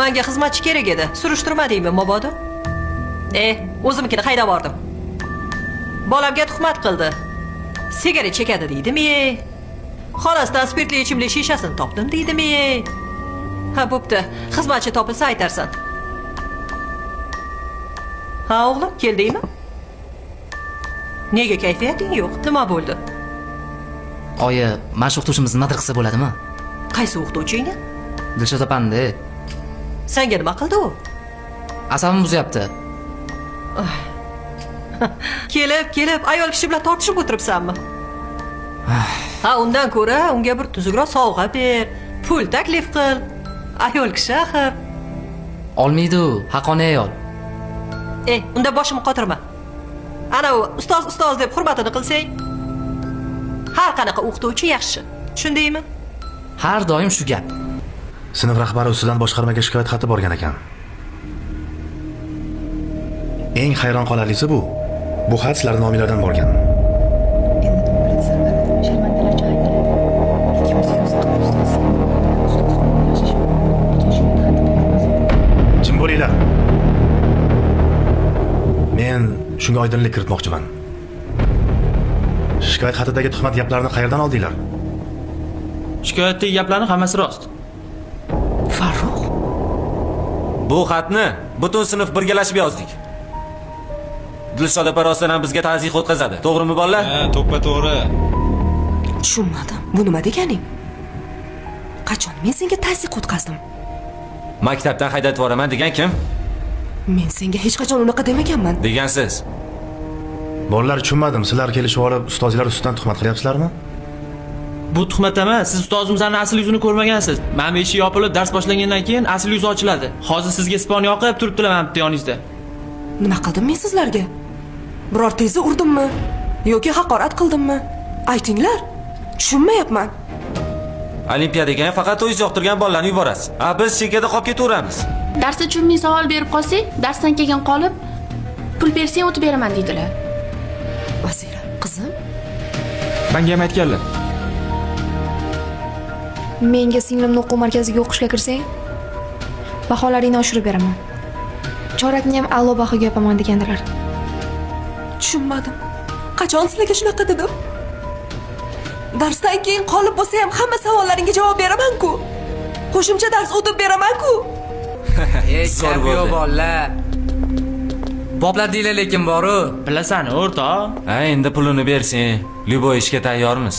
Menga xizmatchi kerak edi. Surishtirmadingmi, mabodo? O'zimnikini haydab bordim. Bolamga tuhmat qildi. Sigaret chekadi deydimi? Xonasidan spirtli ichimlik shishasini topdim deydimi? Ha, bo'pti. Xizmatchi topilsa aytarsan. Ha, o'g'lim, keldingmi? Nega kayfiyating yo'q? Nima bo'ldi? Oyi, mashq o'qituvchimiz nima qilsa bo'ladimi? Qaysi o'qituvchingni? Dilshod opamni. Senga nima qildi u? Asabim buzyapti. Kelib ayol kishi bilan tortishib o'tiribsanmi? Ha, undan ko'ra unga bir tuzukroq sovg'a ber, pul taklif qil. Ayol kishi axir. Olmaydi u, haqqoniy ayol. Unda boshimni qotirma. Ana u ustoz deb hurmatini qilsang, har qanaqa o'qituvchi yaxshi. Tushundingmi? Har doim shu gap. Sinf rahbari ustidan boshqarmaga shikoyat xati borgan ekan. Eng hayron qolarlisi bu xat sizlar nominglardan borgan. Jim bo'linglar. Men shunga oydinlik kiritmoqchiman. Shikoyat xatidagi tuhmat gaplarni qayerdan oldinglar? Shikoyatdagi gaplarning hammasi rost. Farruh, Bu xatni butun sinf birgalashib yozdik. Dilshod opa rostdan bizga ta'ziq o'tkazadi. To'g'rimi bolalar? Ha, to'ppa-to'g'ri. Tushunmadim. Bu nima deganing? Qachon men senga ta'ziq o'tkazdim? Maktabdan haydatib yuboraman degan kim? Men senga hech qachon unaqa demaganman. Degansiz. Bolalar tushunmadim. Sizlar kelishib olib ustozlar ustidan tuhmat qilyapsizlarmi? Bu tuhmat emas. Siz ustozimizning asl yuzini ko'rmagansiz. Mana eshik yopilib, dars boshlangandan keyin asl yuzi ochiladi. Hozir sizga spon yoqib turibdilar mana bitta yoningizda. Nima qildim men sizlarga? Birortangizni urdimmi? Yoki haqorat qildimmi? Aytinglar. Tushunmayapman. Olimpiadaga faqat o'zingiz yoqtirgan bolalarni yuborasiz. Biz chekkada qolib ketaveramiz. Darsda tushunmay savol berib qolsak, darsdan keyin qolib, pul bersang o'tib beraman deydilar. Vasira, qizim, Menga ham aytganlar. Menga singlimni o'quv markaziga o'qishga kirsang, baholaringni oshirib beraman. Chorakni ham a'lo bahoga yopaman degandilar. tushunmadim. Qachon sizlarga shunaqa dedim? Darsdan keyin qolib bo'lsa ham hamma savollaringga javob beraman-ku. Qo'shimcha dars o'tib beraman-ku. Zo'r bo'ldi. bolalar. Boblar deylar lekin boru. Bilasan, o'rtoq. Endi pulini bersang, Lyuboy ishga tayyormiz.